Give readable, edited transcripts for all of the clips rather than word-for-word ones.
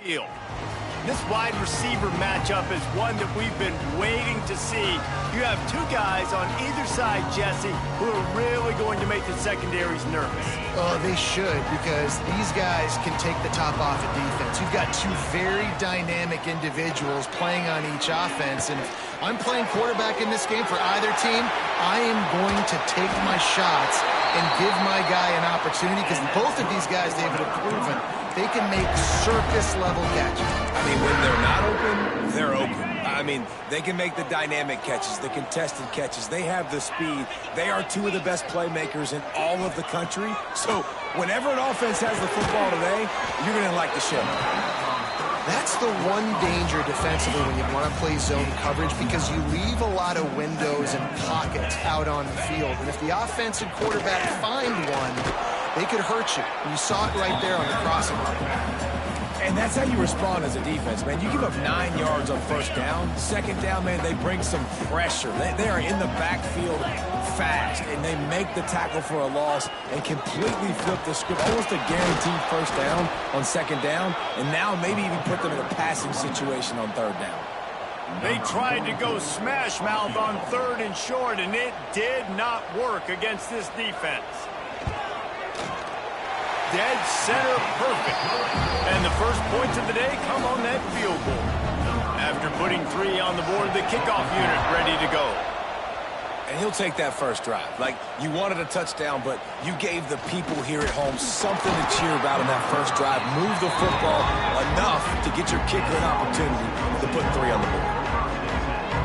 field. This wide receiver matchup is one that we've been waiting to see. You have two guys on either side, Jesse, who are really going to make the secondaries nervous. Oh, they should, because these guys can take the top off of defense. You've got two very dynamic individuals playing on each offense, and if I'm playing quarterback in this game for either team, I am going to take my shots and give my guy an opportunity, because both of these guys, David, have proven they can make circus-level catches. I mean, when they're not open, they're open. I mean, they can make the dynamic catches, the contested catches. They have the speed. They are two of the best playmakers in all of the country. So whenever an offense has the football today, you're going to like the show. That's the one danger defensively when you want to play zone coverage, because you leave a lot of windows and pockets out on the field. And if the offensive quarterback find one, they could hurt you. And you saw it right there on the crossing line. And that's how you respond as a defense, man. You give up 9 yards on first down. Second down, man, they bring some pressure. They are in the backfield fast, and they make the tackle for a loss and completely flip the script. Almost a guaranteed first down on second down, and now maybe even put them in a passing situation on third down. They tried to go smash mouth on third and short, and it did not work against this defense. Dead center perfect. And the first points of the day come on that field goal. After putting 3 on the board, the kickoff unit ready to go. And he'll take that first drive. Like, you wanted a touchdown, but you gave the people here at home something to cheer about in that first drive. Move the football enough to get your kicker an opportunity to put 3 on the board.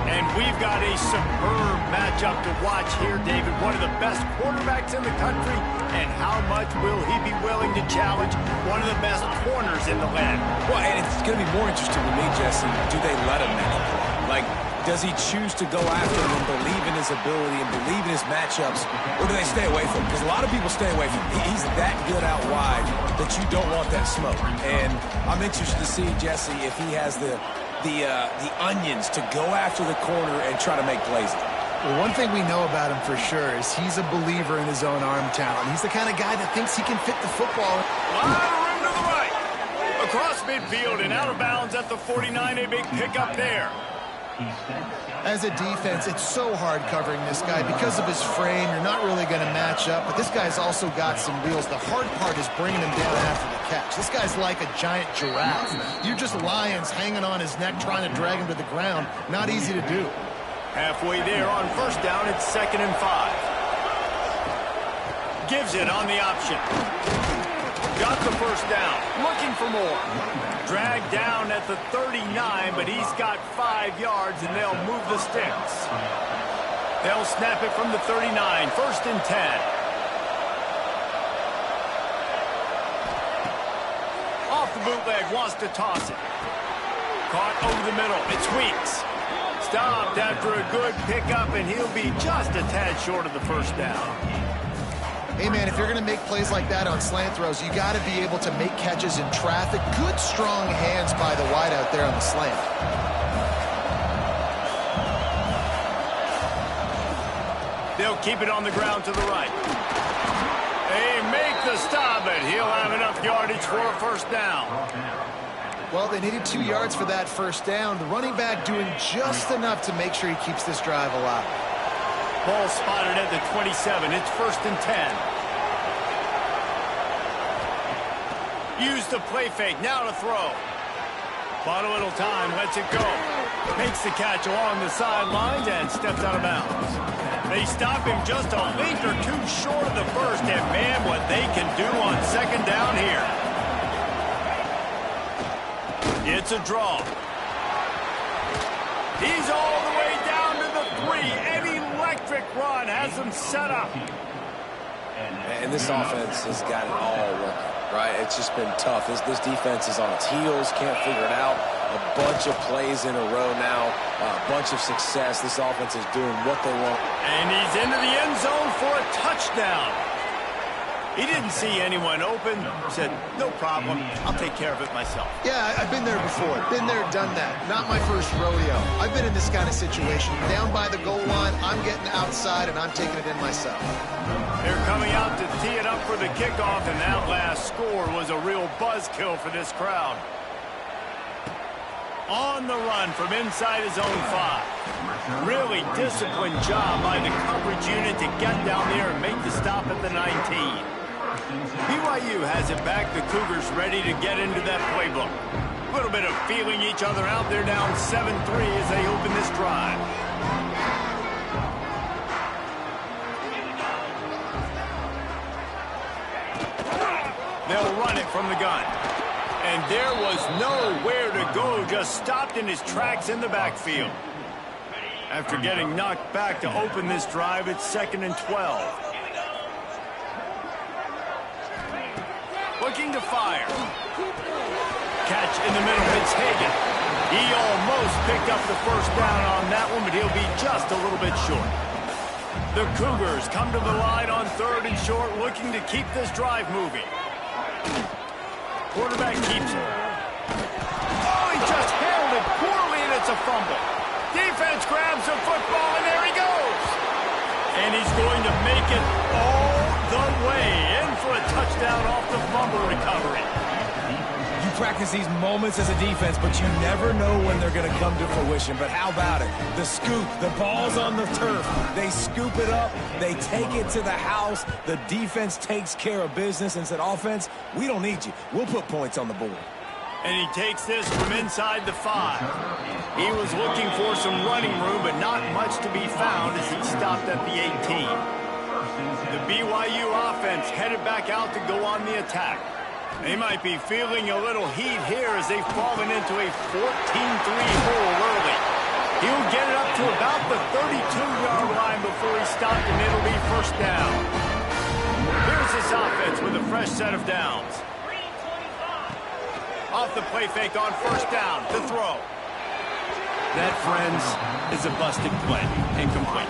And we've got a superb matchup to watch here, David. One of the best quarterbacks in the country. And how much will he be willing to challenge one of the best corners in the land? Well, and it's going to be more interesting to me, Jesse, do they let him make a play? Like, does he choose to go after him and believe in his ability and believe in his matchups, or do they stay away from him? Because a lot of people stay away from him. He's that good out wide that you don't want that smoke. And I'm interested to see, Jesse, if he has the onions to go after the corner and try to make plays. Well, one thing we know about him for sure is he's a believer in his own arm talent. He's the kind of guy that thinks he can fit the football. A lot of room to the right. Across midfield and out of bounds at the 49. A big pickup there. As a defense, it's so hard covering this guy. Because of his frame, you're not really going to match up. But this guy's also got some wheels. The hard part is bringing him down after the catch. This guy's like a giant giraffe. You're just lions hanging on his neck, trying to drag him to the ground. Not easy to do. Halfway there on first down, it's 2nd and 5. Gives it on the option. Got the first down. Looking for more. Dragged down at the 39, but he's got 5 yards, and they'll move the sticks. They'll snap it from the 39. 1st and 10. Off the bootleg, wants to toss it. Caught over the middle. It's Weeks. Stopped after a good pickup, and he'll be just a tad short of the first down. Hey, man, if you're going to make plays like that on slant throws, you got to be able to make catches in traffic. Good, strong hands by the wideout there on the slant. They'll keep it on the ground to the right. They make the stop, and he'll have enough yardage for a first down. Well, they needed 2 yards for that first down. The running back doing just enough to make sure he keeps this drive alive. Ball spotted at the 27. It's 1st and 10. Use the play fake. Now to throw. Bought a little time. Lets it go. Makes the catch along the sidelines and steps out of bounds. They stop him just a length or two short of the first. And, man, what they can do on second down here. It's a draw. He's all the way down to the 3. An electric run has him set up. And this offense has got it all working, right? It's just been tough. This defense is on its heels, can't figure it out. A bunch of plays in a row now, a bunch of success. This offense is doing what they want. And he's into the end zone for a touchdown. He didn't see anyone open. Said, no problem. I'll take care of it myself. Yeah, I've been there before. Been there, done that. Not my first rodeo. I've been in this kind of situation. Down by the goal line, I'm getting outside, and I'm taking it in myself. They're coming out to tee it up for the kickoff, and that last score was a real buzzkill for this crowd. On the run from inside his own 5. Really disciplined job by the coverage unit to get down there and make the stop at the 19. BYU has it back. The Cougars ready to get into that playbook. A little bit of feeling each other out. They're down 7-3 as they open this drive. They'll run it from the gun. And there was nowhere to go, just stopped in his tracks in the backfield. After getting knocked back to open this drive, it's 2nd and 12. Looking to fire. Catch in the middle, it's Hagan. He almost picked up the first down on that one, but he'll be just a little bit short. The Cougars come to the line on 3rd and short, looking to keep this drive moving. Quarterback keeps it. Oh, he just handled it poorly, and it's a fumble. Defense grabs the football, and there he goes. And he's going to make it all the way in for a touchdown off the fumble recovery. You practice these moments as a defense, but you never know when they're going to come to fruition. But how about it? The scoop, the ball's on the turf. They scoop it up. They take it to the house. The defense takes care of business and said, offense, we don't need you. We'll put points on the board. And he takes this from inside the 5. He was looking for some running room, but not much to be found as he stopped at the 18. The BYU offense headed back out to go on the attack. They might be feeling a little heat here as they've fallen into a 14-3 hole early. He'll get it up to about the 32-yard line before he stopped, and it'll be first down. Here's this offense with a fresh set of downs. Off the play fake on first down, the throw. That, friends, is a busted play. Incomplete.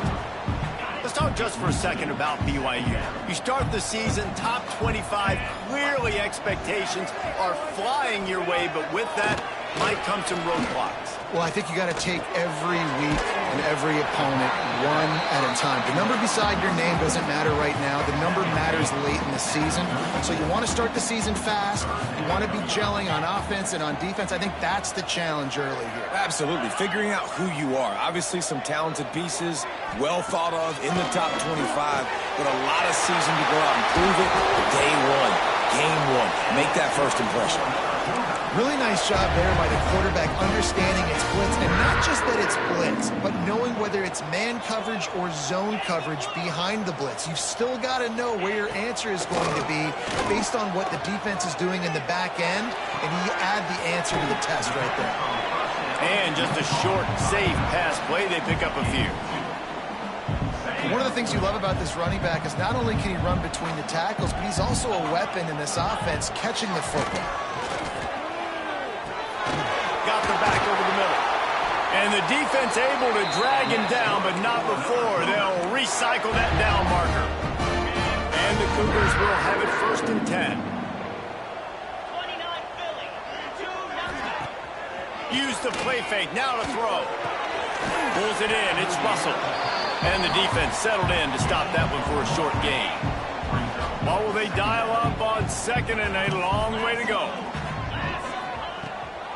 Let's talk just for a second about BYU. You start the season top 25. Clearly expectations are flying your way, but with that might come some roadblocks. Well, I think you got to take every week and every opponent one at a time. The number beside your name doesn't matter right now. The number matters late in the season. So you want to start the season fast. You want to be gelling on offense and on defense. I think that's the challenge early here. Absolutely. Figuring out who you are. Obviously some talented pieces, well thought of in the top 25, but a lot of season to go out and prove it. Day one, game one. Make that first impression. Really nice job there by the quarterback understanding it's blitz, and not just that it's blitz, but knowing whether it's man coverage or zone coverage behind the blitz. You've still got to know where your answer is going to be based on what the defense is doing in the back end, and you add the answer to the test right there. And just a short, safe pass play, they pick up a few. One of the things you love about this running back is not only can he run between the tackles, but he's also a weapon in this offense catching the football. Got the back over the middle. And the defense able to drag him down, but not before. They'll recycle that down marker. And the Cougars will have it 1st and 10. 29-0. Use the play fake. Now to throw. Pulls it in. It's Russell. And the defense settled in to stop that one for a short gain. What will they dial up on 2nd and a long way to go?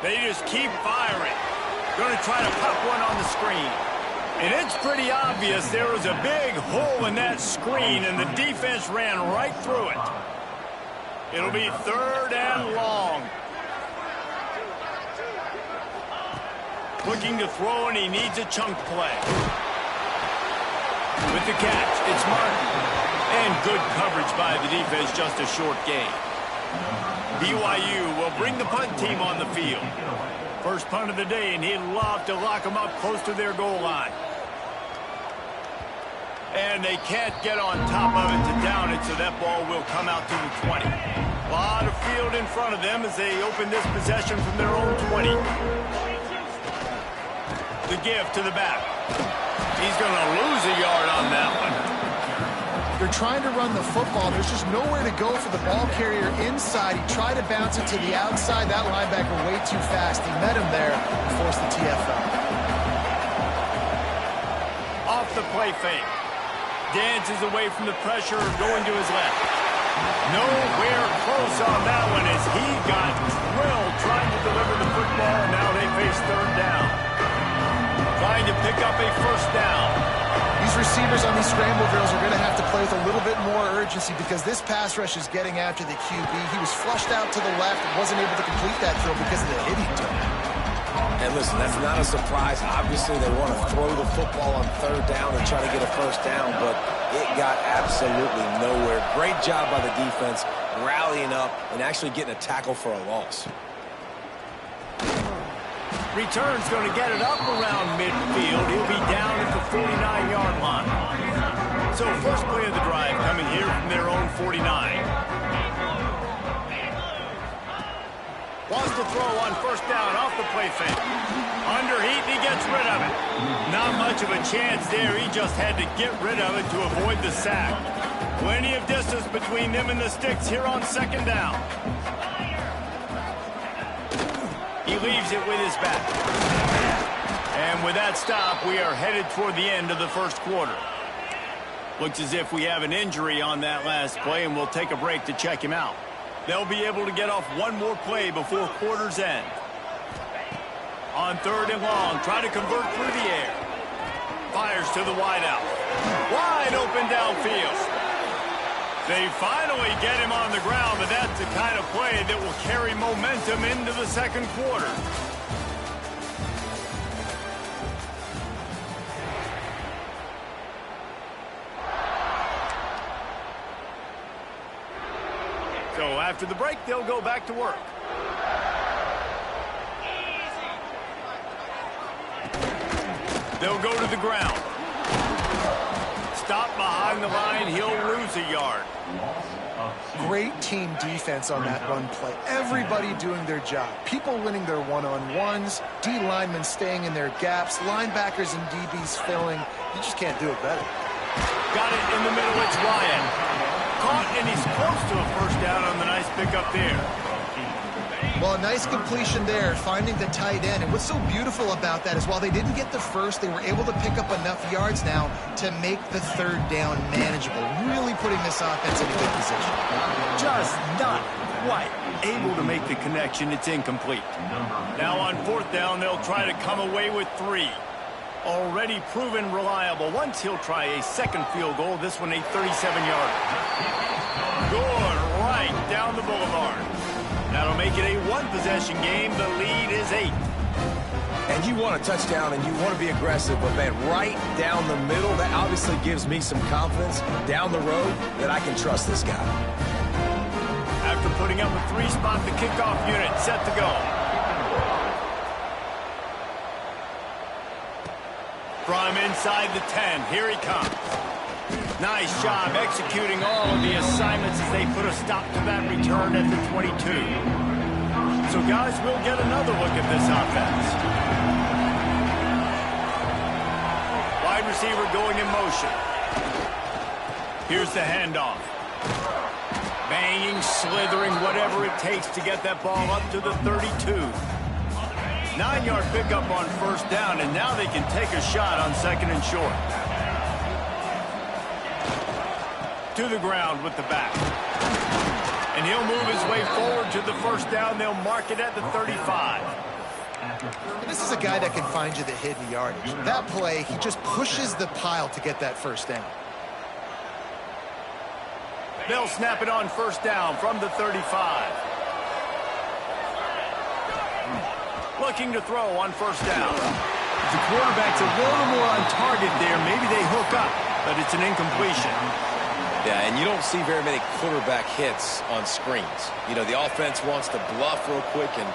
They just keep firing. Going to try to pop one on the screen. And it's pretty obvious there was a big hole in that screen, and the defense ran right through it. It'll be 3rd and long. Looking to throw, and he needs a chunk play. With the catch, it's Martin. And good coverage by the defense, just a short gain. BYU will bring the punt team on the field. First punt of the day, and he'd love to lock them up close to their goal line. And they can't get on top of it to down it, so that ball will come out to the 20. A lot of field in front of them as they open this possession from their own 20. The give to the back. He's going to lose a yard on that one. They're trying to run the football. There's just nowhere to go for the ball carrier inside. He tried to bounce it to the outside. That linebacker way too fast. He met him there and forced the TFL. Off the play fake. Dances away from the pressure, going to his left. Nowhere close on that one as he got drilled trying to deliver the football, and now they face third down. Trying to pick up a first down. These receivers on these scramble drills are going to have to play with a little bit more urgency because this pass rush is getting after the QB. He was flushed out to the left and wasn't able to complete that throw because of the hit he took. And listen, that's not a surprise. Obviously, they want to throw the football on third down and try to get a first down, but it got absolutely nowhere. Great job by the defense, rallying up and actually getting a tackle for a loss. Return's going to get it up around midfield. He'll be down at the 49-yard line. So first play of the drive coming here from their own 49. Wants to throw on first down off the play fake. Under heat, he gets rid of it. Not much of a chance there. He just had to get rid of it to avoid the sack. Plenty of distance between them and the sticks here on second down. He leaves it with his back. And with that stop, we are headed toward the end of the first quarter. Looks as if we have an injury on that last play, and we'll take a break to check him out. They'll be able to get off one more play before quarter's end. On third and long, try to convert through the air. Fires to the wideout. Wide open downfield. They finally get him on the ground, but that's the kind of play that will carry momentum into the second quarter. So after the break, they'll go back to work. They'll go to the ground. Stop behind the line. He'll lose a yard. Great team defense on that run play. Everybody doing their job. People winning their one-on-ones. D linemen staying in their gaps. Linebackers and DBs filling. You just can't do it better. Got it in the middle. It's Ryan. Caught, and he's close to a first down on the nice pickup there. Well, a nice completion there, finding the tight end. And what's so beautiful about that is while they didn't get the first, they were able to pick up enough yards now to make the third down manageable, really putting this offense in a good position. Just not quite able to make the connection. It's incomplete. Now on fourth down, they'll try to come away with 3. Already proven reliable. Once he'll try a second field goal, this one a 37-yarder. Good right down the boulevard. That'll make it a one-possession game. The lead is 8. And you want a touchdown and you want to be aggressive, but man, right down the middle, that obviously gives me some confidence down the road that I can trust this guy. After putting up a 3-spot, the kickoff unit set to go. From inside the 10, here he comes. Nice job executing all of the assignments as they put a stop to that return at the 22. So, guys, we'll get another look at this offense. Wide receiver going in motion. Here's the handoff. Banging, slithering, whatever it takes to get that ball up to the 32. 9-yard pickup on first down, and now they can take a shot on second and short. To the ground with the back. And he'll move his way forward to the first down. They'll mark it at the 35. And this is a guy that can find you the hidden yardage. That play, he just pushes the pile to get that first down. They'll snap it on first down from the 35. Looking to throw on first down. The quarterback's a little more on target there. Maybe they hook up, but it's an incompletion. Yeah, and you don't see very many quarterback hits on screens. You know, the offense wants to bluff real quick and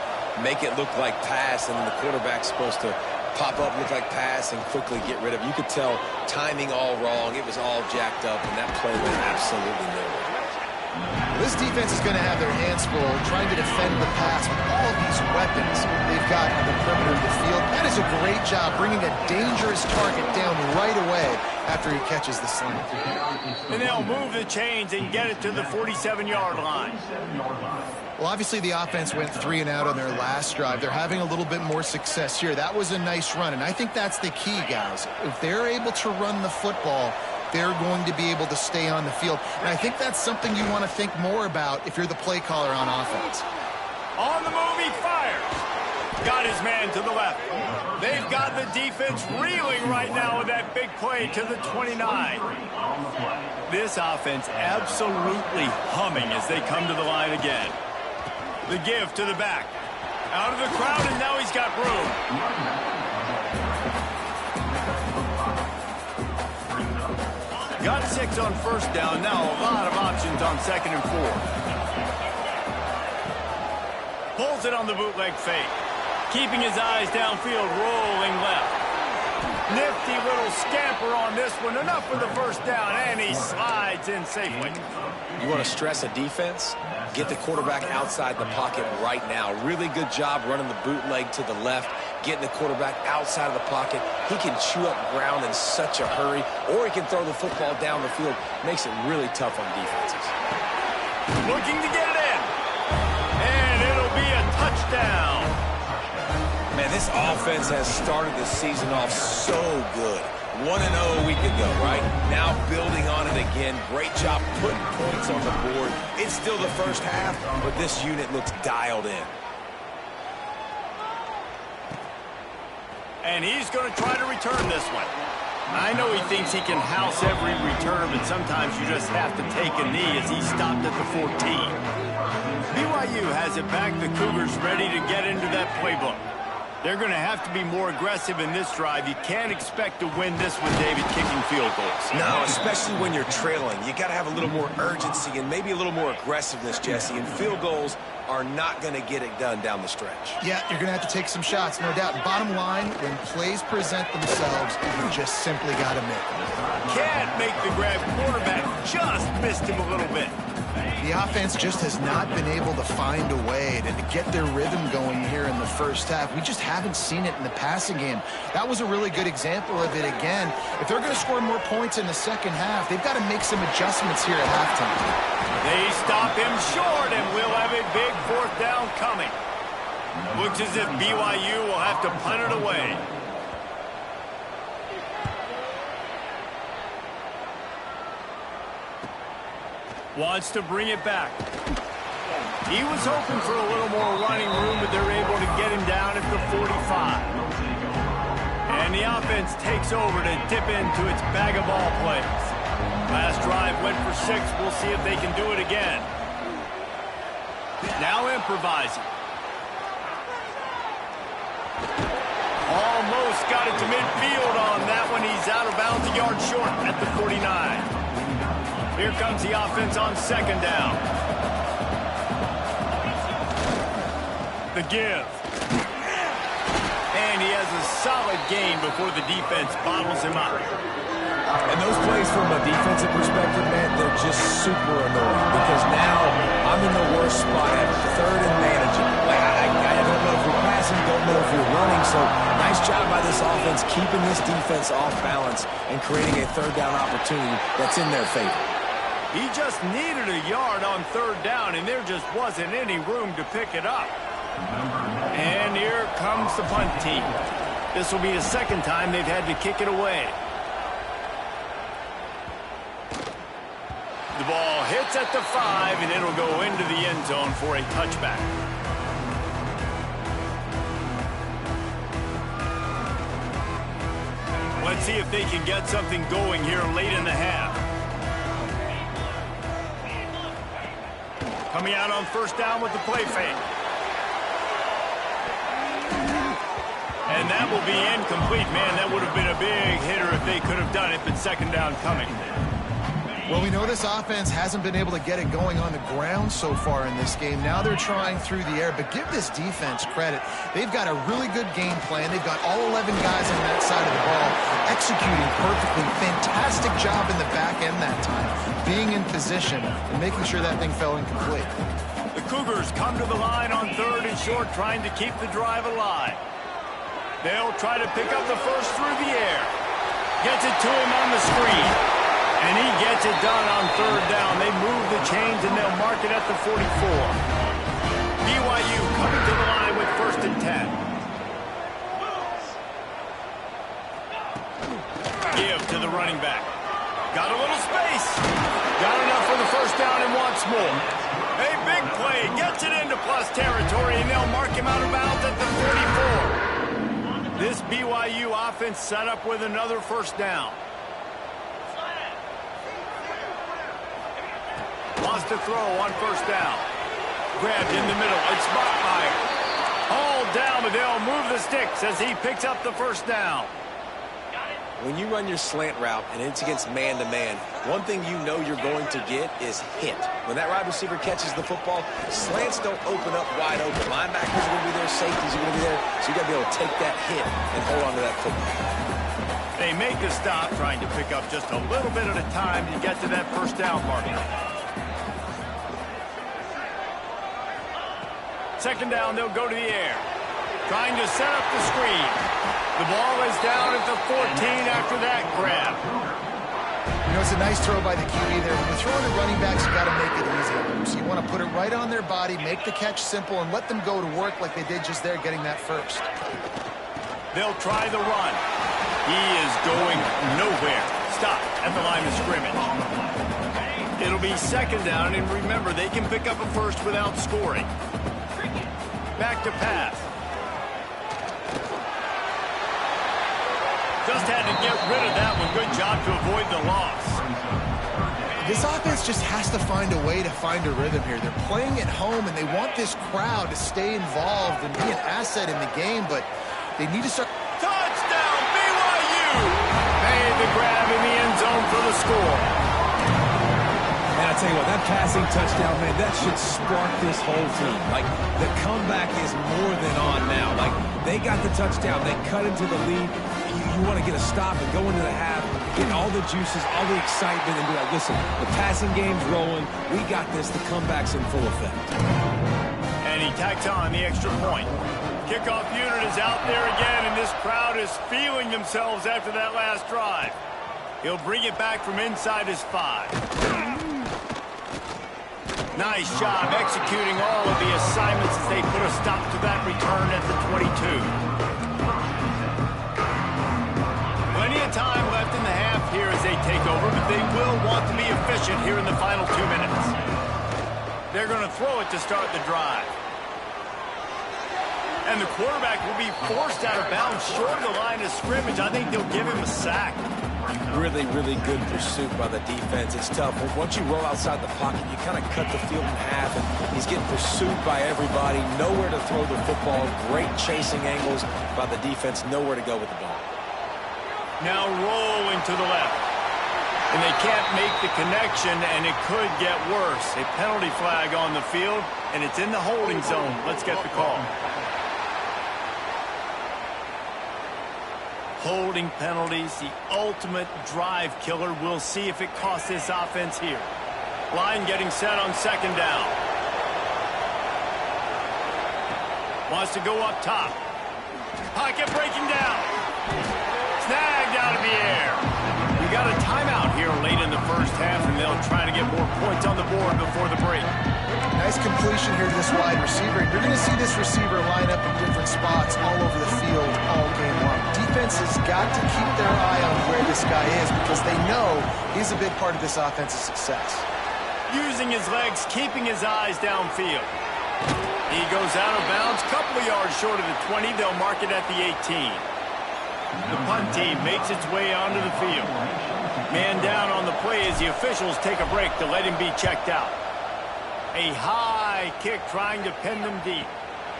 make it look like pass, and then the quarterback's supposed to pop up, look like pass, and quickly get rid of it. You could tell timing all wrong. It was all jacked up, and that play went absolutely nowhere. This defense is going to have their hands full trying to defend the pass with all of these weapons they've got on the perimeter of the field. That is a great job bringing a dangerous target down right away after he catches the slant. And they'll move the chains and get it to the 47-yard line. Well, obviously the offense went 3 and out on their last drive. They're having a little bit more success here. That was a nice run, and I think that's the key, guys. If they're able to run the football, they're going to be able to stay on the field. And I think that's something you want to think more about if you're the play caller on offense. On the move, he fires. Got his man to the left. They've got the defense reeling right now with that big play to the 29. This offense absolutely humming as they come to the line again. The give to the back. Out of the crowd, and now he's got room. Got 6 on first down. Now a lot of options on 2nd and 4. Pulls it on the bootleg fake. Keeping his eyes downfield, rolling left. Nifty little scamper on this one. Enough for the first down, and he slides in safely. You want to stress a defense? Get the quarterback outside the pocket right now. Really good job running the bootleg to the left, getting the quarterback outside of the pocket. He can chew up ground in such a hurry, or he can throw the football down the field. Makes it really tough on defenses. Looking to get it in. And it'll be a touchdown. Man, this offense has started the season off so good. 1-0 a week ago, right? Now building on it again. Great job putting points on the board. It's still the first half, but this unit looks dialed in. And he's going to try to return this one. I know he thinks he can house every return, but sometimes you just have to take a knee as he stopped at the 14. BYU has it back. The Cougars ready to get into that playbook. They're going to have to be more aggressive in this drive. You can't expect to win this with David kicking field goals. No, especially when you're trailing. You got to have a little more urgency and maybe a little more aggressiveness, Jesse. And field goals are not going to get it done down the stretch. Yeah, you're going to have to take some shots, no doubt. Bottom line, when plays present themselves, you just simply got to make them. Can't make the grab. Quarterback just missed him a little bit. The offense just has not been able to find a way to get their rhythm going here in the first half. We just haven't seen it in the passing game. That was a really good example of it again. If they're going to score more points in the second half, they've got to make some adjustments here at halftime. They stop him short, and we'll have a big 4th down coming. Looks as if BYU will have to punt it away. Wants to bring it back. He was hoping for a little more running room, but they're able to get him down at the 45. And the offense takes over to dip into its bag of ball plays. Last drive went for 6. We'll see if they can do it again. Now improvising. Almost got it to midfield on that one. He's out of bounds, a yard short at the 49. Here comes the offense on 2nd down. The give. And he has a solid gain before the defense bottles him up. And those plays from a defensive perspective, man, they're just super annoying because now I'm in the worst spot at 3rd and managing. Like, I don't know if you're passing, don't know if you're running, so nice job by this offense keeping this defense off balance and creating a 3rd down opportunity that's in their favor. He just needed a yard on 3rd down, and there just wasn't any room to pick it up. And here comes the punt team. This will be the 2nd time they've had to kick it away. The ball hits at the 5, and it'll go into the end zone for a touchback. Let's see if they can get something going here late in the half. Coming out on 1st down with the play fake. And that will be incomplete. Man, that would have been a big hitter if they could have done it, but 2nd down coming. Well, we know this offense hasn't been able to get it going on the ground so far in this game. Now they're trying through the air, but give this defense credit. They've got a really good game plan. They've got all 11 guys on that side of the ball executing perfectly. Fantastic job in the back end that time, being in position and making sure that thing fell incomplete. The Cougars come to the line on 3rd and short, trying to keep the drive alive. They'll try to pick up the first through the air. Gets it to him on the screen. And he gets it done on 3rd down. They move the chains, and they'll mark it at the 44. BYU coming to the line with 1st and 10. Give to the running back. Got a little space. Got enough for the first down and wants more. A big play. Gets it into plus territory, and they'll mark him out of bounds at the 44. This BYU offense set up with another first down. Wants to throw on first down. Grabbed in the middle. It's Bachmeyer. Hauled down, but they'll move the sticks as he picks up the first down. When you run your slant route and it's against man-to-man, one thing you know you're going to get is hit. When that wide receiver catches the football, slants don't open up wide open. Linebackers are going to be there, safeties are going to be there, so you got to be able to take that hit and hold on to that football. They make the stop, trying to pick up just a little bit at a time to get to that first down mark. Second down, they'll go to the air. Trying to set up the screen. The ball is down at the 14 after that grab. You know, it's a nice throw by the QB there. When you're throwing to running backs, you got to make it easy on them. So you want to put it right on their body, make the catch simple, and let them go to work like they did just there, getting that first. They'll try the run. He is going nowhere. Stop at the line of scrimmage. It'll be second down, and remember, they can pick up a first without scoring. Back to pass. Just had to get rid of that one. Good job to avoid the loss. This offense just has to find a way to find a rhythm here. They're playing at home, and they want this crowd to stay involved and be an asset in the game, but they need to start. Touchdown, BYU! Made the grab in the end zone for the score. Man, I tell you what, that passing touchdown, man, that should spark this whole team. Like, the comeback is more than on now. Like, they got the touchdown. They cut into the lead. You want to get a stop and go into the half, get all the juices, all the excitement, and be like, listen, the passing game's rolling. We got this. The comeback's in full effect. And he tacks on the extra point. Kickoff unit is out there again, and this crowd is feeling themselves after that last drive. He'll bring it back from inside his 5. Nice job executing all of the assignments as they put a stop to that return at the 22. Plenty of time left in the half here as they take over, but they will want to be efficient here in the final 2 minutes. They're going to throw it to start the drive. And the quarterback will be forced out of bounds short of the line of scrimmage. I think they'll give him a sack. Really, really good pursuit by the defense. It's tough. Once you roll outside the pocket, you kind of cut the field in half, and he's getting pursued by everybody. Nowhere to throw the football. Great chasing angles by the defense. Nowhere to go with the ball. Now rolling to the left. And they can't make the connection, and it could get worse. A penalty flag on the field, and it's in the holding zone. Let's get the call. Holding penalties, the ultimate drive killer. We'll see if it costs this offense here. Line getting set on second down. Wants to go up top. Pocket breaking down. Snagged out of the air. We got a timeout here late in the first half, and they'll try to get more points on the board before the break. Nice completion here to this wide receiver. You're going to see this receiver line up in different spots all over the field all game long. Defense has got to keep their eye on where this guy is because they know he's a big part of this offense's success. Using his legs, keeping his eyes downfield. He goes out of bounds, couple of yards short of the 20. They'll mark it at the 18. The punt team makes its way onto the field. Man down on the play as the officials take a break to let him be checked out. A high kick trying to pin them deep.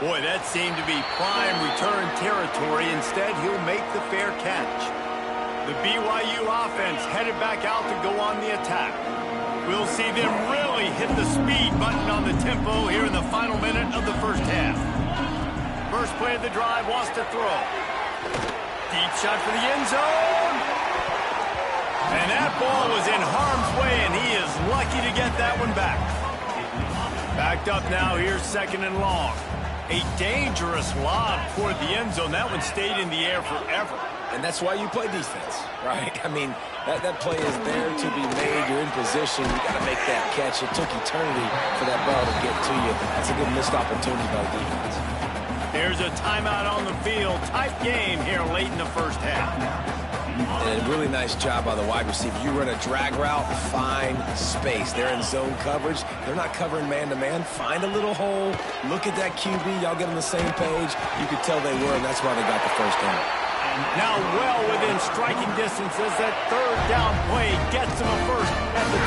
Boy, that seemed to be prime return territory. Instead, he'll make the fair catch. The BYU offense headed back out to go on the attack. We'll see them really hit the speed button on the tempo here in the final minute of the first half. First play of the drive, wants to throw. Deep shot for the end zone. And that ball was in harm's way, and he is lucky to get that one back. Backed up now, here's second and long. A dangerous lob toward the end zone. That one stayed in the air forever. And that's why you play defense, right? I mean, that play is there to be made. You're in position. You got to make that catch. It took eternity for that ball to get to you. That's a good missed opportunity by the defense. There's a timeout on the field. Tight game here late in the first half. And it really really nice job by the wide receiver. You run a drag route, find space. They're in zone coverage. They're not covering man-to-man. Find a little hole. Look at that QB. Y'all get on the same page. You could tell they were, and that's why they got the first down. Now well within striking distance as that third down play gets them a first at the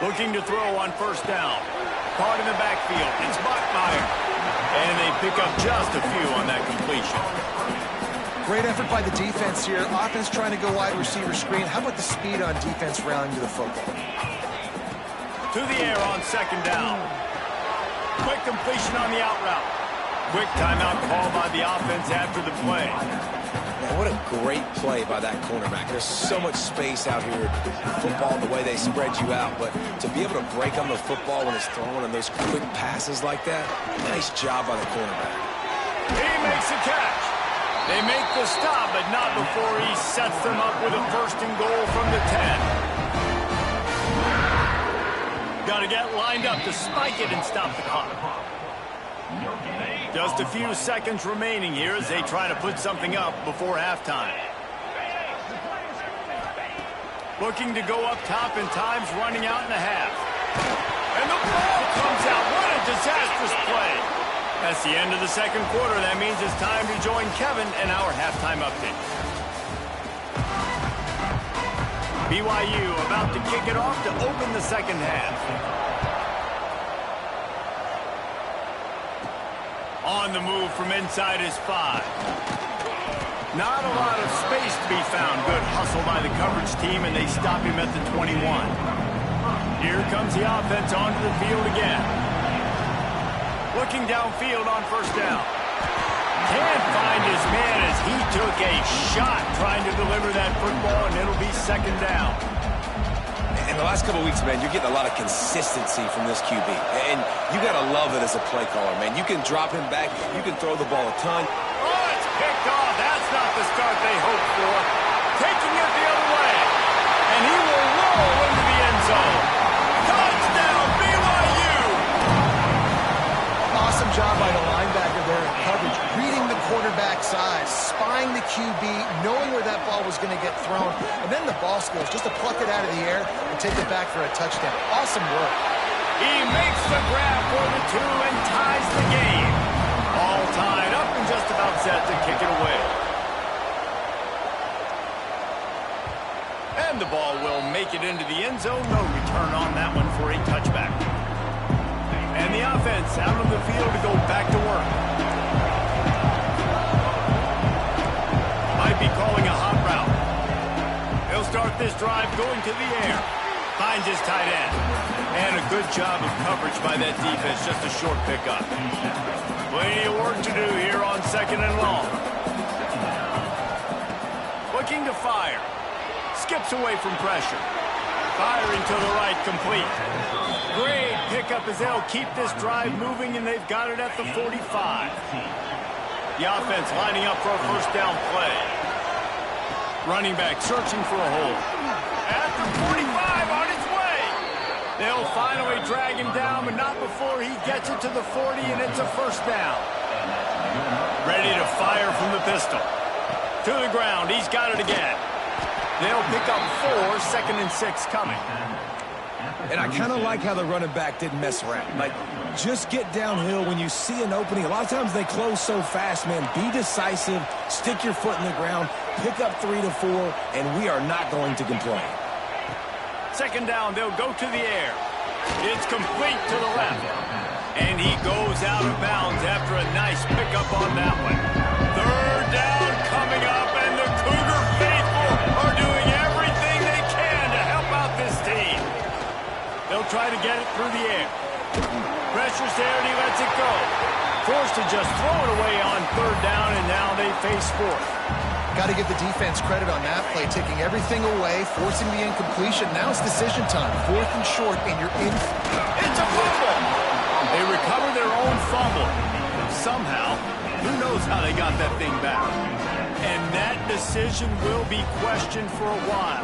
29. Looking to throw on first down. Caught in the backfield. It's Bachmeier. And they pick up just a few on that completion. Great effort by the defense here. Offense trying to go wide receiver screen. How about the speed on defense rallying to the football? To the air on second down. Quick completion on the out route. Quick timeout call by the offense after the play. Man, what a great play by that cornerback. There's so much space out here in football, the way they spread you out, but to be able to break on the football when it's thrown on those quick passes like that, nice job by the cornerback. He makes a catch. They make the stop, but not before he sets them up with a first and goal from the 10. Got to get lined up to spike it and stop the clock. Just a few seconds remaining here as they try to put something up before halftime. Looking to go up top, and time's running out in a half. And the ball comes out. What a disastrous play. That's the end of the second quarter. That means it's time to join Kevin and our halftime update. BYU about to kick it off to open the second half. On the move from inside his 5. Not a lot of space to be found. Good hustle by the coverage team, and they stop him at the 21. Here comes the offense onto the field again. Looking downfield on first down. Can't find his man as he took a shot trying to deliver that football, and it'll be second down. In the last couple of weeks, man, you're getting a lot of consistency from this QB. And you got to love it as a play caller, man. You can drop him back. You can throw the ball a ton. Oh, it's picked off. That's not the start they hoped for. Taking it the other way. And he will roll into the end zone. Touchdown, BYU! Awesome job by the linebacker there in coverage, reading the quarterback's eyes, spying the QB, knowing where that ball was going to get thrown, and then the ball skills just to pluck it out of the air and take it back for a touchdown. Awesome work. He makes the grab for the 2 and ties the game. All tied up and just about set to kick it away. And the ball will make it into the end zone. No return on that one for a touchback. And the offense out on the field to go back to work. Might be calling a hot route. He'll start this drive going to the air. Finds his tight end. And a good job of coverage by that defense. Just a short pickup. Plenty of work to do here on second and long. Looking to fire. Skips away from pressure. Firing to the right, complete. Great pickup as they'll keep this drive moving, and they've got it at the 45. The offense lining up for a first down play. Running back searching for a hole. At the 45, on its way. They'll finally drag him down, but not before he gets it to the 40, and it's a first down. Ready to fire from the pistol. To the ground, he's got it again. They'll pick up 4, second and 6 coming. And I kind of like how the running back didn't mess around. Like, just get downhill when you see an opening. A lot of times they close so fast, man. Be decisive, stick your foot in the ground, pick up 3 to 4, and we are not going to complain. Second down, they'll go to the air. It's complete to the left. And he goes out of bounds after a nice pickup on that one. Third down coming up, and the Cougar faithful are doing everything they can to help out this team. They'll try to get it through the air. Pressure's there, and he lets it go. Forced to just throw it away on third down, and now they face fourth. Got to give the defense credit on that play, taking everything away, forcing the incompletion. Now it's decision time. 4th and short, and you're in. It's a fumble. They recover their own fumble. Somehow, who knows how they got that thing back. And that decision will be questioned for a while.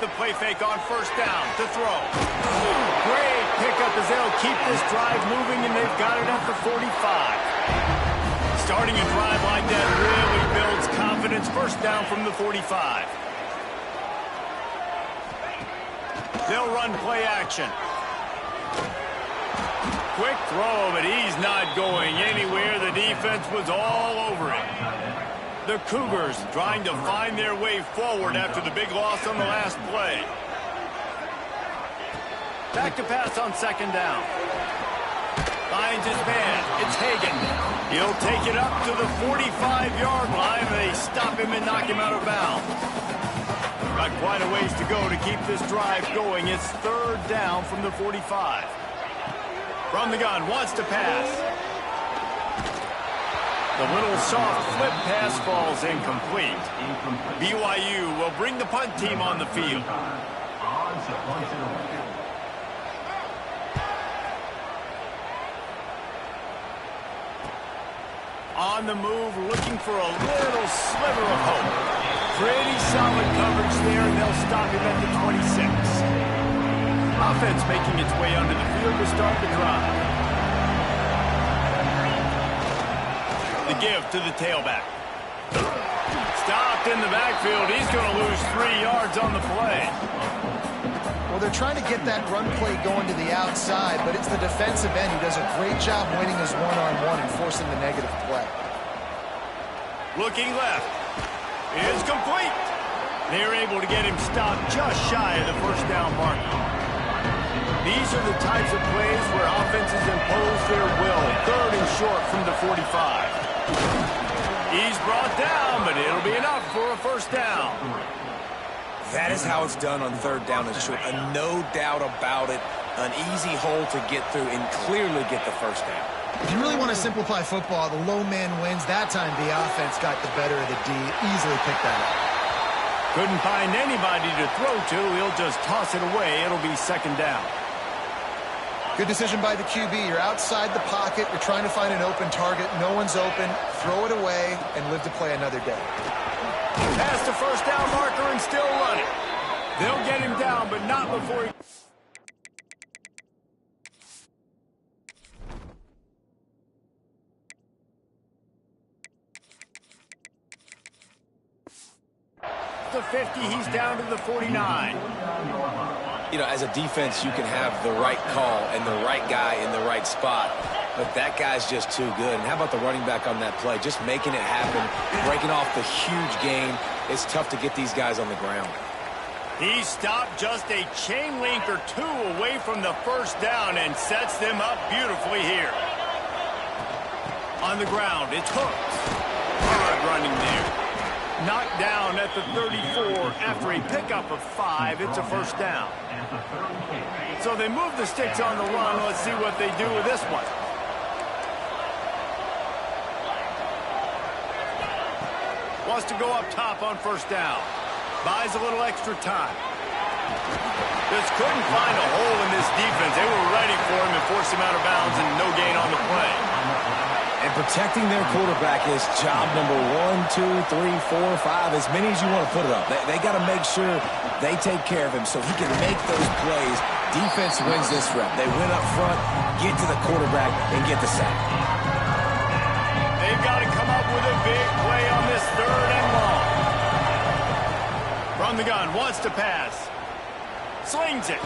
the play fake on first down to throw. Great pickup as they'll keep this drive moving, and they've got it at the 45. Starting a drive like that really builds confidence. First down from the 45. They'll run play action. Quick throw, but he's not going anywhere. The defense was all over him. The Cougars trying to find their way forward after the big loss on the last play. Back to pass on second down. Finds his man. It's Hagan. He'll take it up to the 45-yard line. They stop him and knock him out of bounds. Got quite a ways to go to keep this drive going. It's third down from the 45. From the gun, wants to pass. The little soft flip pass falls incomplete. BYU will bring the punt team on the field. On the move, looking for a little sliver of hope. Pretty solid coverage there, and they'll stop him at the 26. Offense making its way onto the field to start the drive. The give to the tailback. Stopped in the backfield. He's going to lose 3 yards on the play. Well, they're trying to get that run play going to the outside, but it's the defensive end who does a great job winning his one-on-one and forcing the negative play. Looking left. It's complete. They're able to get him stopped just shy of the first down marker. These are the types of plays where offenses impose their will. Third and short from the 45. He's brought down, but it'll be enough for a first down. That is how it's done on third down and short. No doubt about it. An easy hole to get through and clearly get the first down. If you really want to simplify football, the low man wins. That time the offense got the better of the D. Easily picked that up. Couldn't find anybody to throw to. He'll just toss it away. It'll be second down. Good decision by the QB. You're outside the pocket. You're trying to find an open target. No one's open. Throw it away and live to play another day. Past the first down marker and still running. They'll get him down, but not before he... The 50, he's down to the 49. You know, as a defense, you can have the right call and the right guy in the right spot, but that guy's just too good. And how about the running back on that play? Just making it happen, breaking off the huge gain. It's tough to get these guys on the ground. He stopped just a chain link or two away from the first down and sets them up beautifully here. On the ground, it's hooked. Hard running there. Knocked down at the 34 after a pickup of 5. It's a first down. So they move the sticks on the run. Let's see what they do with this one. Wants to go up top on first down. Buys a little extra time. Just couldn't find a hole in this defense. They were ready for him and forced him out of bounds, and no gain on the play. And protecting their quarterback is job number 1, 2, 3, 4, 5, as many as you want to put it up. They got to make sure they take care of him so he can make those plays. Defense wins this rep. They win up front, get to the quarterback, and get the sack. They've got to come up with a big play on this third and long. From the gun, wants to pass. Slings it.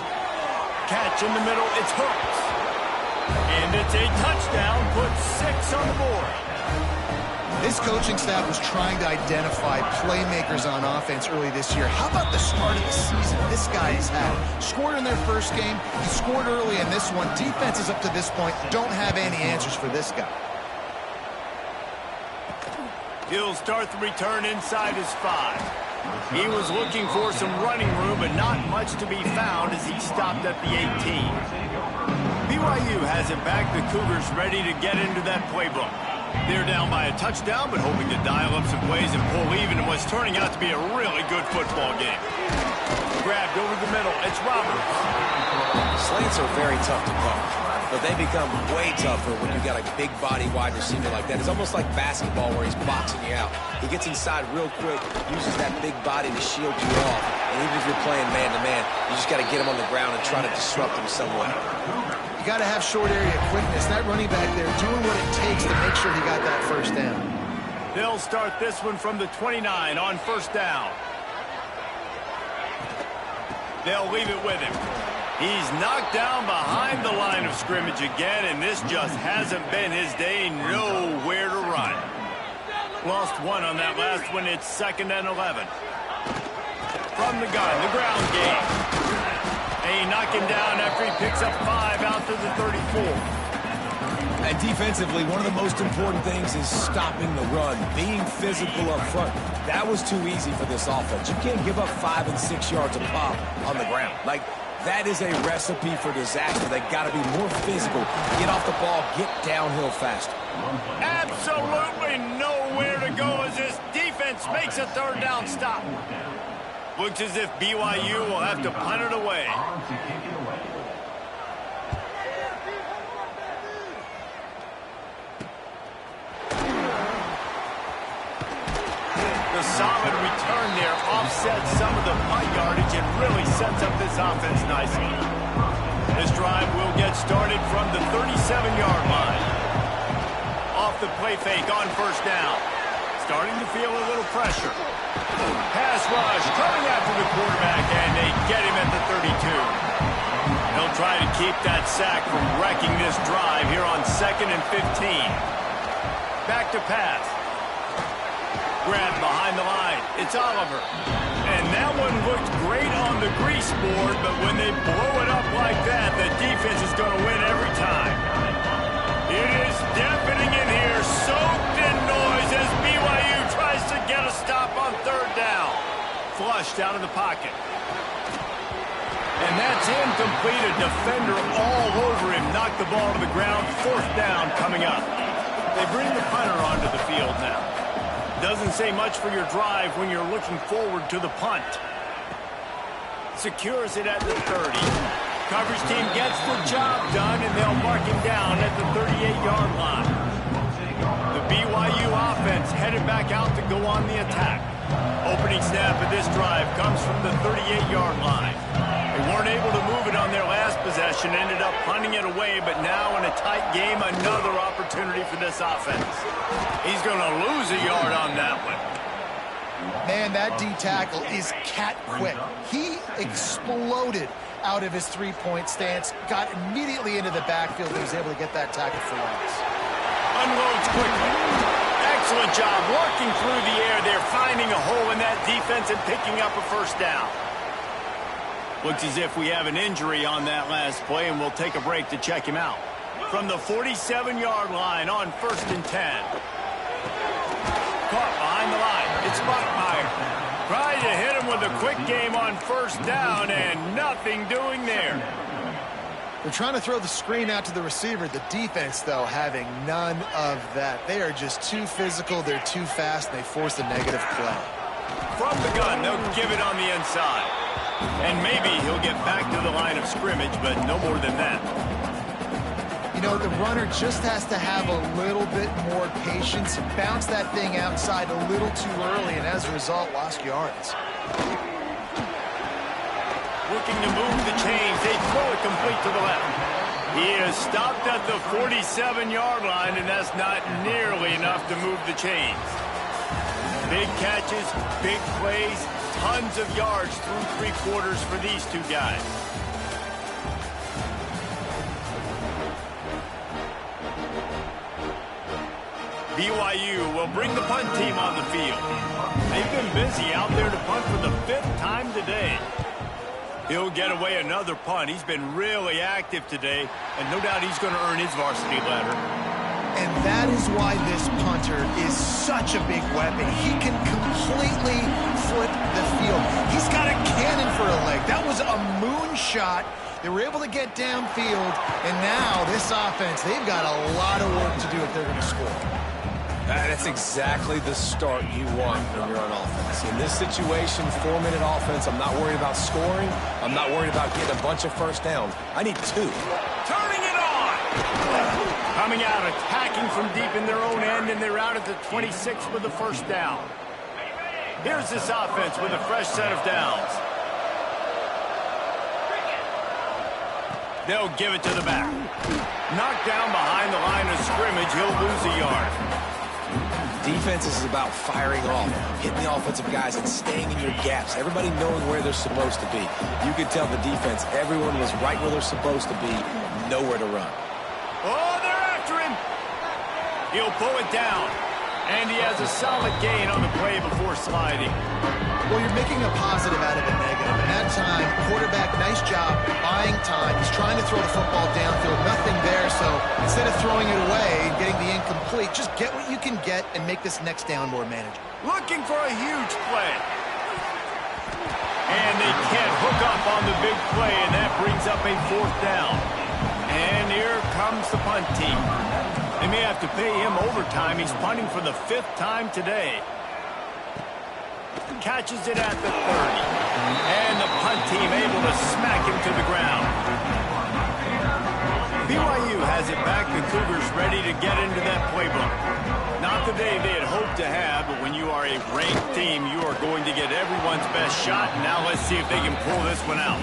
Catch in the middle, it's hooked. And it's a touchdown, puts 6 on the board. This coaching staff was trying to identify playmakers on offense early this year. How about the start of the season this guy's had? Scored in their first game. He scored early in this one. Defenses up to this point don't have any answers for this guy. He'll start the return inside his 5. He was looking for some running room, but not much to be found as he stopped at the 18. BYU has it back. The Cougars ready to get into that playbook. They're down by a touchdown, but hoping to dial up some plays and pull even in what's turning out to be a really good football game. Grabbed over the middle. It's Roberts. Slants are very tough to cover. but they become way tougher when you got a big body wide receiver like that. It's almost like basketball where he's boxing you out. He gets inside real quick, uses that big body to shield you off, and even if you're playing man-to-man, you just got to get him on the ground and try to disrupt him some way. You got to have short area quickness. That running back there doing what it takes to make sure he got that first down. They'll start this one from the 29 on first down. They'll leave it with him. He's knocked down behind the line of scrimmage again, and this just hasn't been his day. Nowhere to run. Lost one on that last one. It's 2nd and 11. From the gun, the ground game. They knock him down after he picks up 5 out to the 34. And defensively, one of the most important things is stopping the run, being physical up front. That was too easy for this offense. You can't give up 5 and 6 yards a pop on the ground. Like, that is a recipe for disaster. They got to be more physical, get off the ball, get downhill faster. Absolutely nowhere to go as this defense makes a 3rd down stop. Looks as if BYU will have to punt it away. The solid return there offsets some of the punt yardage and really sets up this offense nicely. This drive will get started from the 37-yard line. Off the play fake on first down. Starting to feel a little pressure. Pass rush coming after the quarterback, and they get him at the 32. They'll try to keep that sack from wrecking this drive here on 2nd and 15. Back to pass. Grab behind the line. It's Oliver. And that one looked great on the grease board, but when they blow it up like that, the defense is going to win every time. It is deafening in here, soaked in noise as BYU tries to get a stop on 3rd down. Flushed out of the pocket. And that's incomplete. A defender all over him. Knocked the ball to the ground. 4th down coming up. They bring the punter onto the field now. Doesn't say much for your drive when you're looking forward to the punt. Secures it at the 30. Coverage team gets the job done, and they'll mark him down at the 38-yard line. The BYU offense headed back out to go on the attack. Opening snap of this drive comes from the 38-yard line. They weren't able to move it on their last possession, ended up punting it away, but now in a tight game, another opportunity for this offense. He's going to lose a yard on that one. Man, that D tackle is cat quick. He exploded out of his three-point stance, got immediately into the backfield, and was able to get that tackle for loss. Unloads quickly. Excellent job working through the air there, finding a hole in that defense and picking up a 1st down. Looks as if we have an injury on that last play, and we'll take a break to check him out. From the 47-yard line on 1st and 10. Caught behind the line. It's Bachmeier. Trying to hit him with a quick game on 1st down, and nothing doing there. They're trying to throw the screen out to the receiver. The defense, though, having none of that. They are just too physical. They're too fast, and they force a negative play. From the gun, they'll give it on the inside. And maybe he'll get back to the line of scrimmage, but no more than that. You know, the runner just has to have a little bit more patience, bounce that thing outside a little too early, and as a result, lost yards. Looking to move the chains. They throw it complete to the left. He is stopped at the 47-yard line, and that's not nearly enough to move the chains. Big catches, big plays, tons of yards through 3 quarters for these two guys. BYU will bring the punt team on the field. They've been busy out there to punt for the 5th time today. He'll get away another punt. He's been really active today, and no doubt he's going to earn his varsity ladder. And that is why this punter is such a big weapon. He can completely flip the field. He's got a cannon for a leg. That was a moonshot. They were able to get downfield, and now this offense, they've got a lot of work to do if they're going to score. That's exactly the start you want when you're on offense. In this situation, 4-minute offense, I'm not worried about scoring. I'm not worried about getting a bunch of 1st downs. I need 2. Turning it on. Coming out, attacking from deep in their own end, and they're out at the 26 with the first down. Here's this offense with a fresh set of downs. They'll give it to the back. Knocked down behind the line of scrimmage, he'll lose a yard. Defense is about firing off, hitting the offensive guys and staying in your gaps. Everybody knowing where they're supposed to be. You could tell the defense, everyone was right where they're supposed to be, nowhere to run. Oh, they're after him. He'll pull it down. And he has a solid gain on the play before sliding. Well, you're making a positive out of a negative. And that time, quarterback, nice job buying time. He's trying to throw the football downfield. Nothing there, so instead of throwing it away and getting the incomplete, just get what you can get and make this next down more manageable. Looking for a huge play. And they can't hook up on the big play, and that brings up a fourth down. And here comes the punt team. They may have to pay him overtime. He's punting for the 5th time today. Catches it at the 30. And the punt team able to smack him to the ground. BYU has it back. The Cougars ready to get into that playbook. Not the day they had hoped to have, but when you are a ranked team, you are going to get everyone's best shot. Now let's see if they can pull this one out.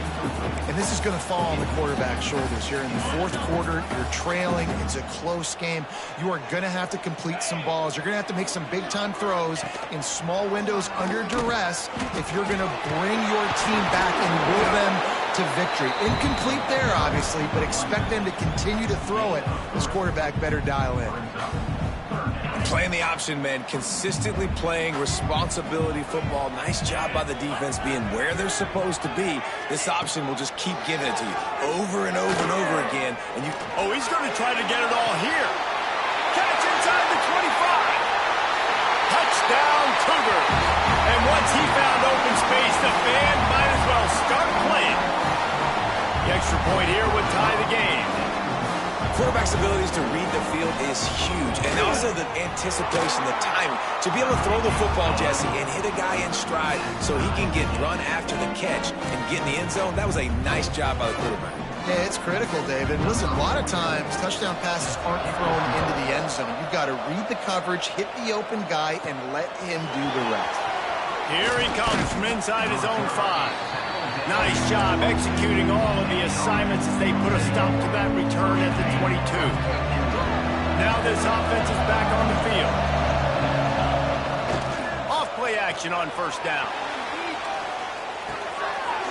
And this is going to fall on the quarterback's shoulders here in the 4th quarter. You're trailing. It's a close game. You are going to have to complete some balls. You're going to have to make some big-time throws in small windows under duress if you're going to bring your team back and will them to victory. Incomplete there, obviously, but expect them to continue to throw it. This quarterback better dial in. Playing the option, man. Consistently playing responsibility football. Nice job by the defense being where they're supposed to be. This option will just keep giving it to you over and over and over again. And you. Oh, he's going to try to get it all here. Catch inside the 25. Touchdown, Cougar. And once he found open space, the fan might as well start playing. The extra point here would tie the game. Quarterback's abilities to read the field is huge. And also the anticipation, the timing. To be able to throw the football, Jesse, and hit a guy in stride so he can get run after the catch and get in the end zone, that was a nice job by the quarterback. Yeah, it's critical, David. Listen, a lot of times, touchdown passes aren't thrown into the end zone. You've got to read the coverage, hit the open guy, and let him do the rest. Here he comes from inside his own 5. Nice job executing all of the assignments as they put a stop to that return at the 22. Now this offense is back on the field. Off-play action on first down.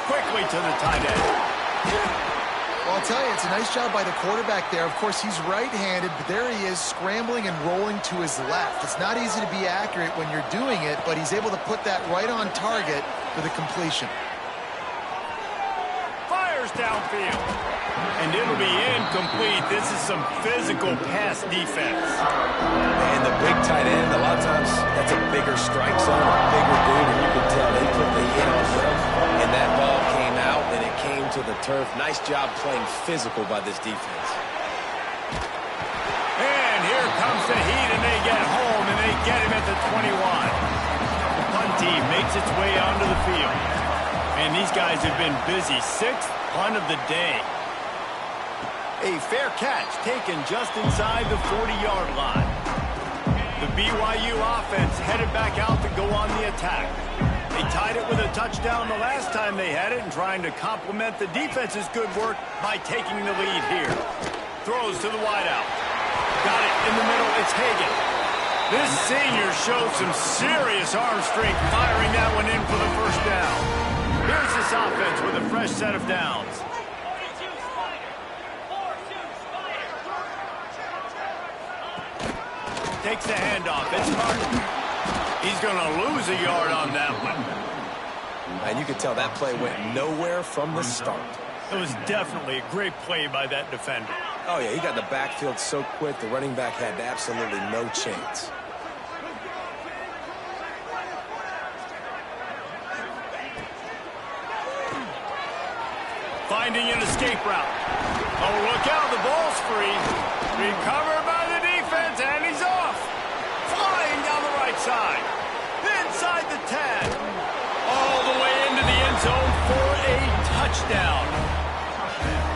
Quickly to the tight end. Well, I'll tell you, it's a nice job by the quarterback there. Of course, he's right-handed, but there he is scrambling and rolling to his left. It's not easy to be accurate when you're doing it, but he's able to put that right on target for the completion. Downfield. And it'll be incomplete. This is some physical pass defense. And the big tight end, a lot of times that's a bigger strike zone, a bigger dude, and you can tell they put the hit on him. And that ball came out, and it came to the turf. Nice job playing physical by this defense. And here comes the heat, and they get home, and they get him at the 21. The punt team makes its way onto the field. And these guys have been busy. 6th punt of the day. A fair catch taken just inside the 40-yard line. The BYU offense headed back out to go on the attack. They tied it with a touchdown the last time they had it and trying to complement the defense's good work by taking the lead here. Throws to the wideout. Got it in the middle. It's Hagan. This senior showed some serious arm strength firing that one in for the first down. Here's this offense with a fresh set of downs. Takes the handoff. It's Martin. He's going to lose a yard on that one. And you could tell that play went nowhere from the start. It was definitely a great play by that defender. Oh, yeah, he got the backfield so quick, the running back had absolutely no chance. Finding an escape route. Oh, look out, the ball's free. Recovered by the defense, and he's off. Flying down the right side. Inside the 10. All the way into the end zone for a touchdown.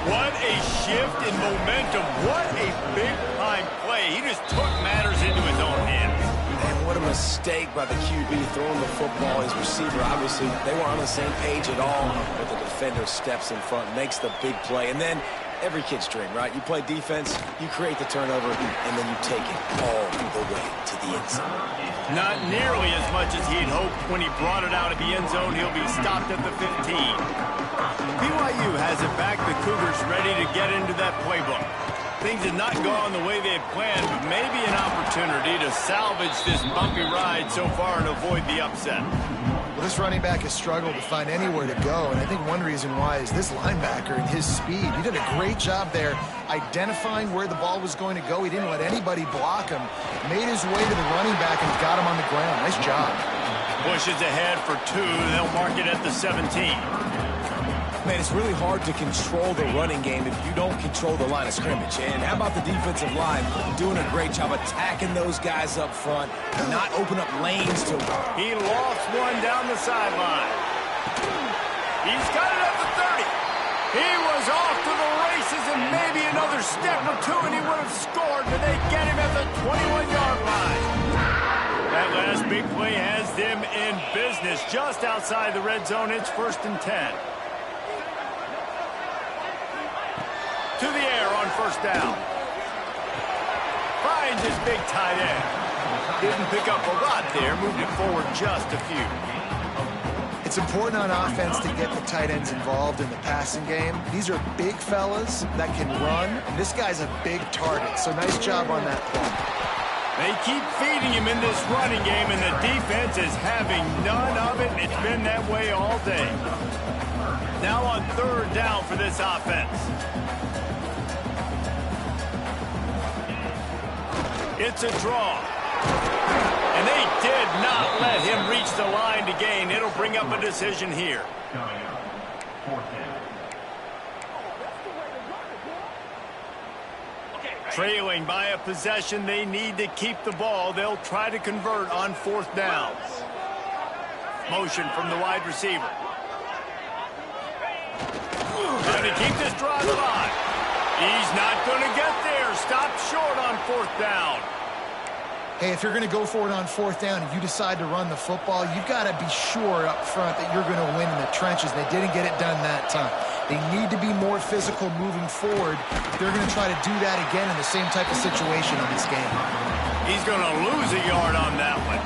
What a shift in momentum. What a big-time play. He just took matters into his own hands. Man, what a mistake by the QB throwing the football. His receiver, obviously, they weren't on the same page at all. But the defender steps in front, makes the big play. And then every kid's dream, right? You play defense, you create the turnover, and then you take it all the way to the end zone. Not nearly as much as he'd hoped. When he brought it out of the end zone, he'll be stopped at the 15. BYU has it back. The Cougars ready to get into that playbook. Things did not go on the way they had planned, but maybe an opportunity to salvage this bumpy ride so far and avoid the upset. Well, this running back has struggled to find anywhere to go, and I think one reason why is this linebacker and his speed. He did a great job there identifying where the ball was going to go. He didn't let anybody block him. Made his way to the running back and got him on the ground. Nice job. Pushes ahead for 2. They'll mark it at the 17. Man, it's really hard to control the running game if you don't control the line of scrimmage. And how about the defensive line doing a great job attacking those guys up front and not open up lanes to... He lost one down the sideline. He's got it at the 30. He was off to the races and maybe another step or two and he would have scored, but they get him at the 21-yard line. That last big play has them in business just outside the red zone. It's 1st and 10. To the air on 1st down. Finds his big tight end. Didn't pick up a lot there. Moved it forward just a few. It's important on offense to get the tight ends involved in the passing game. These are big fellas that can run. And this guy's a big target, so nice job on that play. They keep feeding him in this running game, and the defense is having none of it. It's been that way all day. Now on 3rd down for this offense. It's a draw. And they did not let him reach the line to gain. It'll bring up a decision here. Trailing by a possession, they need to keep the ball. They'll try to convert on 4th down. Motion from the wide receiver. Trying to keep this drive alive. He's not going to get there. Stopped short on 4th down. Hey, if you're going to go for it on 4th down and you decide to run the football, you've got to be sure up front that you're going to win in the trenches. They didn't get it done that time. They need to be more physical moving forward. They're going to try to do that again in the same type of situation in this game. He's going to lose a yard on that one.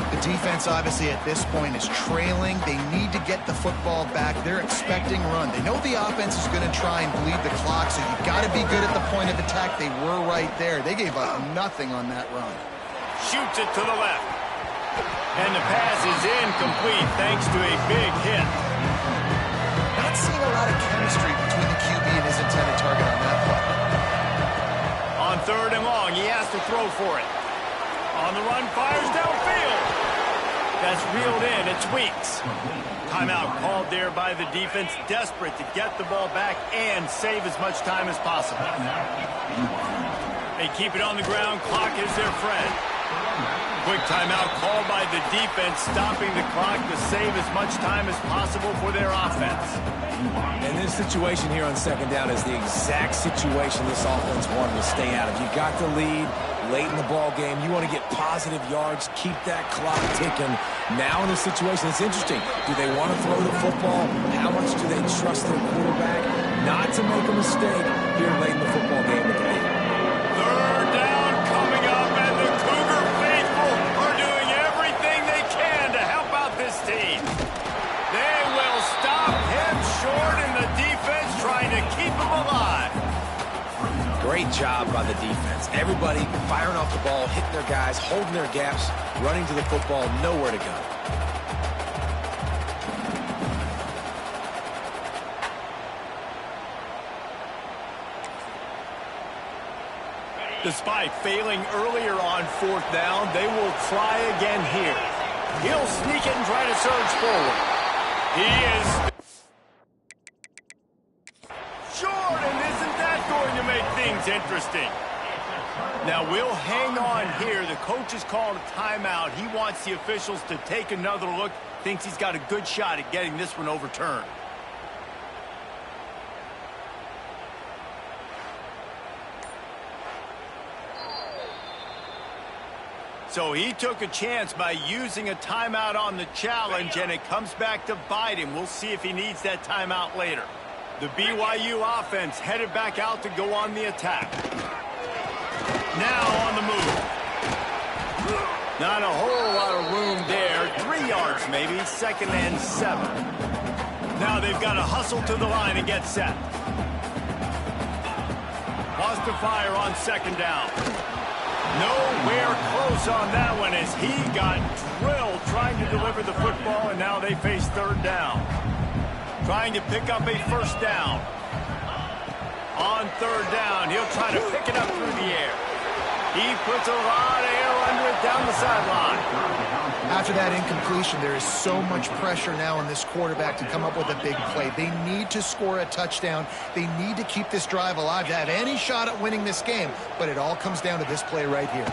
The defense, obviously, at this point is trailing. They need to get the football back. They're expecting run. They know the offense is going to try and bleed the clock, so you've got to be good at the point of attack. They were right there. They gave up nothing on that run. Shoots it to the left. And the pass is incomplete thanks to a big hit. Not seeing a lot of chemistry between the QB and his intended target on that play. On 3rd and long, he has to throw for it. On the run, fires downfield. That's reeled in. It's Weeks. Timeout called there by the defense, desperate to get the ball back and save as much time as possible. They keep it on the ground. Clock is their friend. Quick timeout called by the defense, stopping the clock to save as much time as possible for their offense. And this situation here on 2nd down is the exact situation this offense wanted to stay out of. You got the lead late in the ball game. You want to get positive yards, keep that clock ticking. Now in this situation, it's interesting. Do they want to throw the football? How much do they trust their quarterback not to make a mistake here late in the football game with the lead? 3rd down coming up, and the Cougar faithful are doing everything they can to help out this team. They will stop him short, and the defense trying to keep him alive. Great job by the defense. Everybody firing off the ball, hitting their guys, holding their gaps, running to the football, nowhere to go. Despite failing earlier on 4th down, they will try again here. He'll sneak it and try to surge forward. He is short, and isn't that going to make things interesting? Now, we'll hang on here. The coach has called a timeout. He wants the officials to take another look. Thinks he's got a good shot at getting this one overturned. So he took a chance by using a timeout on the challenge, and it comes back to bite him. We'll see if he needs that timeout later. The BYU offense headed back out to go on the attack. Now on the move. Not a whole lot of room there. 3 yards maybe, 2nd and 7. Now they've got to hustle to the line and get set. Wants to fire on 2nd down. Nowhere close on that one as he got drilled trying to deliver the football, and now they face 3rd down. Trying to pick up a 1st down. On 3rd down, he'll try to pick it up through the air. He puts a lot of air under it down the sideline. After that incompletion, there is so much pressure now on this quarterback to come up with a big play. They need to score a touchdown. They need to keep this drive alive to have any shot at winning this game. But it all comes down to this play right here.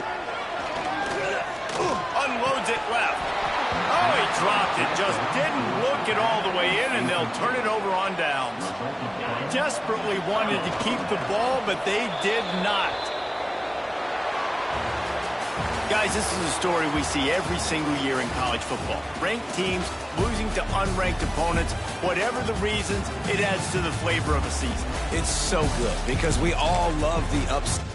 Unloads it left. Oh, he dropped it. Just didn't look it all the way in, and they'll turn it over on downs. Desperately wanted to keep the ball, but they did not. Guys, this is a story we see every single year in college football. Ranked teams losing to unranked opponents. Whatever the reasons, it adds to the flavor of a season. It's so good because we all love the upset.